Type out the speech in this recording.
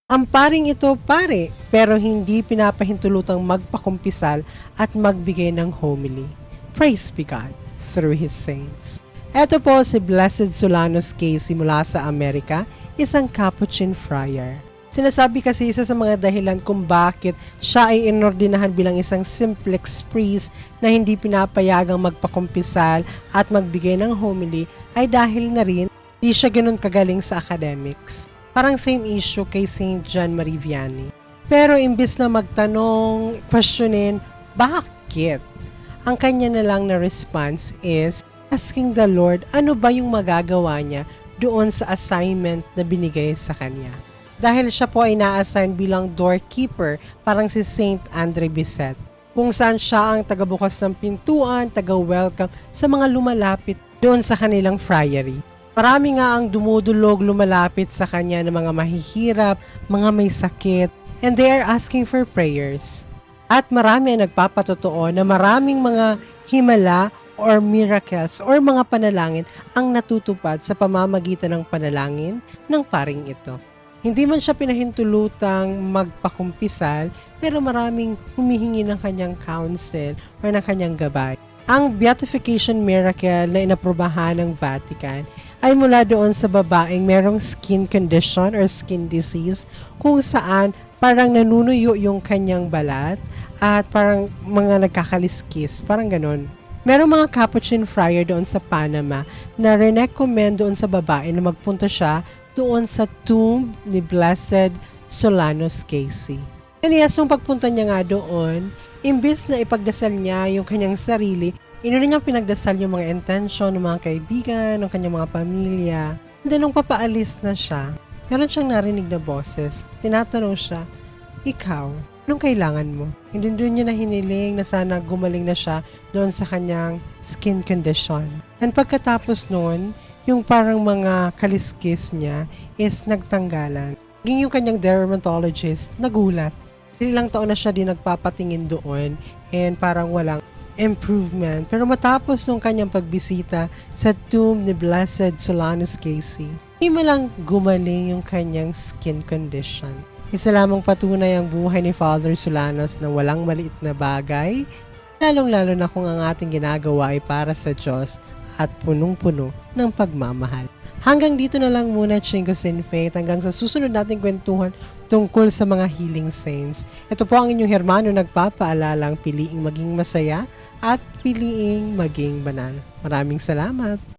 Ang paring ito pare, pero hindi pinapahintulutang magpakumpisal at magbigay ng homily. Praise be God through His saints. Ito po si Blessed Solanus Casey mula sa Amerika, isang Capuchin friar. Sinasabi kasi isa sa mga dahilan kung bakit siya ay inordinahan bilang isang simplex priest na hindi pinapayagang magpakumpisal at magbigay ng homily ay dahil na rin di siya ganun kagaling sa academics. Parang same issue kay Saint John Marie Vianney. Pero imbis na magtanong, questionin, bakit? Ang kanya na lang na response is asking the Lord ano ba yung magagawa niya doon sa assignment na binigay sa kanya. Dahil siya po ay na-assign bilang doorkeeper, parang si Saint Andre Bicet, kung saan siya ang tagabukas ng pintuan, taga-welcome sa mga lumalapit doon sa kanilang friary. Marami nga ang dumudulog lumalapit sa kanya ng mga mahihirap, mga may sakit, and they are asking for prayers. At marami ang nagpapatotoo na maraming mga himala or miracles or mga panalangin ang natutupad sa pamamagitan ng panalangin ng paring ito. Hindi man siya pinahintulutang magpakumpisal, pero maraming humihingi ng kanyang counsel or ng kanyang gabay. Ang beatification miracle na inaprubahan ng Vatican ay mula doon sa babaeng merong skin condition or skin disease kung saan parang nanunuyo yung kanyang balat at parang mga nagkakaliskis, parang ganun. Merong mga Capuchin friar doon sa Panama na recommend doon sa babae na magpunta siya doon sa tomb ni Blessed Solanus Casey. Anyas, nung pagpunta niya nga doon, imbis na ipagdasal niya yung kanyang sarili, inuna niyang pinagdasal yung mga intention ng mga kaibigan, ng kanyang mga pamilya. And then nung papaalis na siya, meron siyang narinig na boses. Tinatanong siya, ikaw, anong kailangan mo? Hindi doon niya na hiniling na sana gumaling na siya doon sa kanyang skin condition. And pagkatapos noon, yung parang mga kaliskis niya is nagtanggalan. Naging yung kanyang dermatologist nagulat. Ilang taon na siya din nagpapatingin doon and parang walang improvement. Pero matapos nung kanyang pagbisita sa tomb ni Blessed Solanus Casey, hindi malang gumaling yung kanyang skin condition. Isa lamang patunay ang buhay ni Father Solanus na walang maliit na bagay, lalong-lalo na kung ang ating ginagawa ay para sa Diyos at punong-puno ng pagmamahal. Hanggang dito na lang muna, Chingos in Faith, hanggang sa susunod nating kwentuhan tungkol sa mga healing saints. Ito po ang inyong Hermano nagpapaalalang piliing maging masaya at piliing maging banal. Maraming salamat!